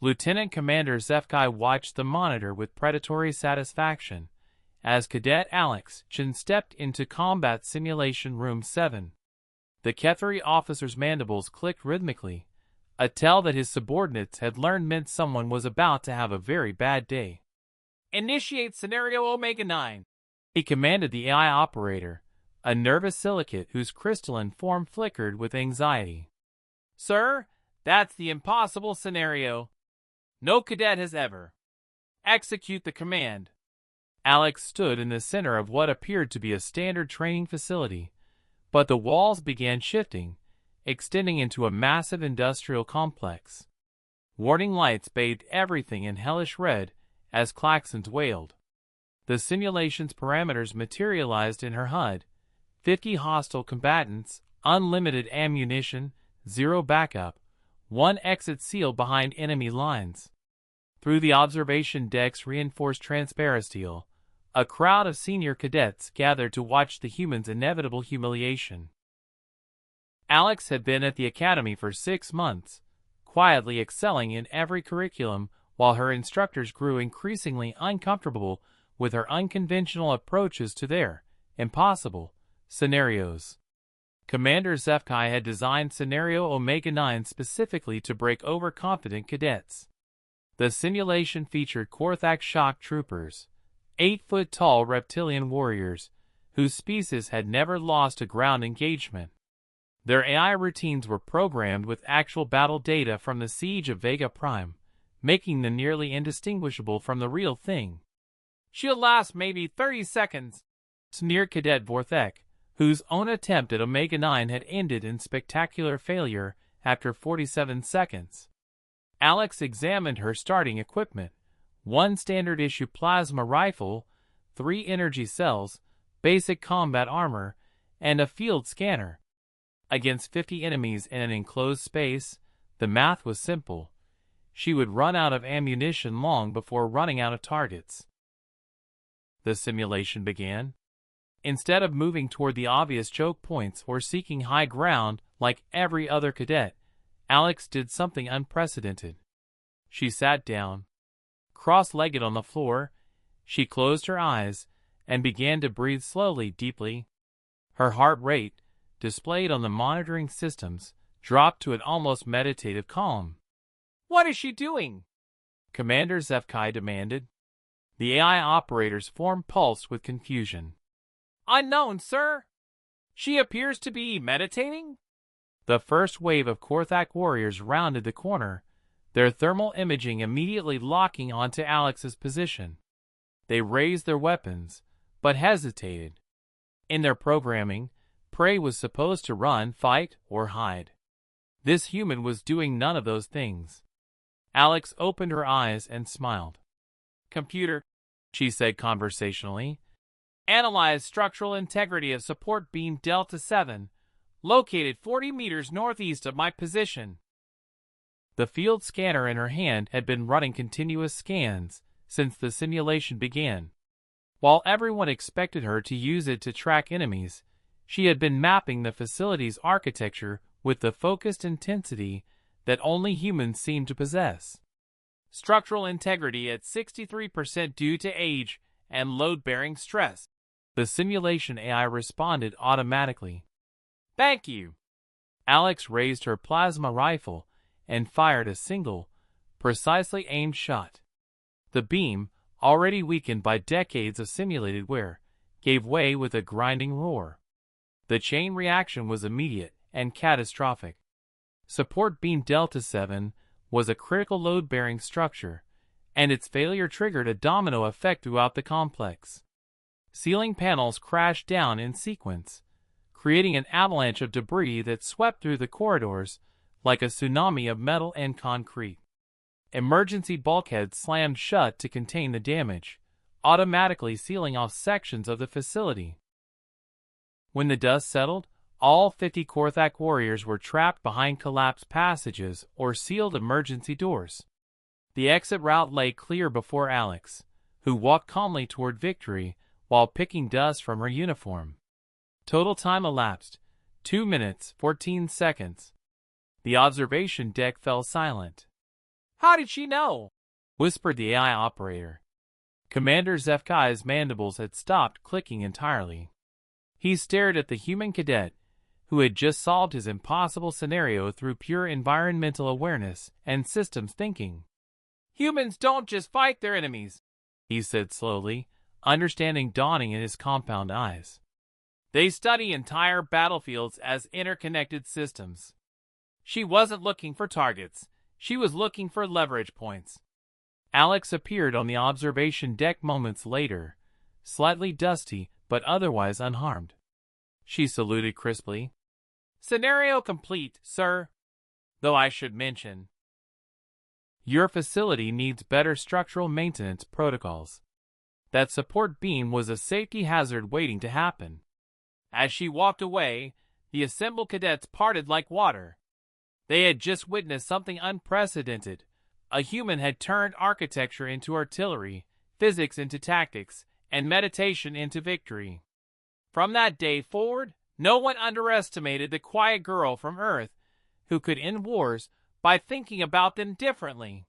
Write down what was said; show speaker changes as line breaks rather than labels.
Lieutenant Commander HFY watched the monitor with predatory satisfaction as Cadet Alex Chen stepped into Combat Simulation Room 7. The Cadet officer's mandibles clicked rhythmically, a tell that his subordinates had learned meant someone was about to have a very bad day. "Initiate Scenario Omega-9," he commanded the AI operator, a nervous silicate whose crystalline form flickered with anxiety. "Sir, that's the impossible scenario. No cadet has ever." "Execute the command." Alex stood in the center of what appeared to be a standard training facility, but the walls began shifting, extending into a massive industrial complex. Warning lights bathed everything in hellish red as klaxons wailed. The simulation's parameters materialized in her HUD: 50 hostile combatants, unlimited ammunition, 0 backup, 1 exit seal behind enemy lines. Through the observation deck's reinforced transparisteel, a crowd of senior cadets gathered to watch the humans' inevitable humiliation. Alex had been at the academy for 6 months, quietly excelling in every curriculum while her instructors grew increasingly uncomfortable with her unconventional approaches to their impossible scenarios. Commander HFY had designed Scenario Omega-9 specifically to break overconfident cadets. The simulation featured Korthak shock troopers, 8-foot-tall reptilian warriors, whose species had never lost a ground engagement. Their AI routines were programmed with actual battle data from the siege of Vega Prime, making them nearly indistinguishable from the real thing. "She'll last maybe 30 seconds, sneered Cadet Vorthek, whose own attempt at Omega-9 had ended in spectacular failure after 47 seconds. Alex examined her starting equipment: 1 standard-issue plasma rifle, 3 energy cells, basic combat armor, and a field scanner. Against 50 enemies in an enclosed space, the math was simple. She would run out of ammunition long before running out of targets. The simulation began. Instead of moving toward the obvious choke points or seeking high ground like every other cadet, Alex did something unprecedented. She sat down. Cross-legged on the floor, she closed her eyes and began to breathe slowly, deeply. Her heart rate, displayed on the monitoring systems, dropped to an almost meditative calm. "What is she doing?" Commander HFY demanded. The AI operator's form pulsed with confusion. "Unknown, sir. She appears to be meditating." The first wave of Korthak warriors rounded the corner, their thermal imaging immediately locking onto Alex's position. They raised their weapons, but hesitated. In their programming, prey was supposed to run, fight, or hide. This human was doing none of those things. Alex opened her eyes and smiled. "Computer," she said conversationally, "analyze structural integrity of support beam Delta 7, located 40 meters northeast of my position." The field scanner in her hand had been running continuous scans since the simulation began. While everyone expected her to use it to track enemies, she had been mapping the facility's architecture with the focused intensity that only humans seem to possess. "Structural integrity at 63% due to age and load-bearing stress." The simulation AI responded automatically. "Thank you." Alex raised her plasma rifle and fired a single, precisely aimed shot. The beam, already weakened by decades of simulated wear, gave way with a grinding roar. The chain reaction was immediate and catastrophic. Support beam Delta 7 was a critical load-bearing structure, and its failure triggered a domino effect throughout the complex. Ceiling panels crashed down in sequence, creating an avalanche of debris that swept through the corridors like a tsunami of metal and concrete. Emergency bulkheads slammed shut to contain the damage, automatically sealing off sections of the facility. When the dust settled, all 50 Korthak warriors were trapped behind collapsed passages or sealed emergency doors. The exit route lay clear before Alex, who walked calmly toward victory while picking dust from her uniform. Total time elapsed: 2 minutes, 14 seconds. The observation deck fell silent. How did she know? Whispered the AI operator. Commander Zefkai's mandibles had stopped clicking entirely. He stared at the human cadet, who had just solved his impossible scenario through pure environmental awareness and systems thinking. Humans don't just fight their enemies, he said slowly, understanding dawning in his compound eyes. They study entire battlefields as interconnected systems. She wasn't looking for targets. She was looking for leverage points. Alex appeared on the observation deck moments later, slightly dusty but otherwise unharmed. She saluted crisply. Scenario complete, sir. Though I should mention, your facility needs better structural maintenance protocols. That support beam was a safety hazard waiting to happen. As she walked away, the assembled cadets parted like water. They had just witnessed something unprecedented. A human had turned architecture into artillery, physics into tactics, and meditation into victory. From that day forward, no one underestimated the quiet girl from Earth who could end wars by thinking about them differently.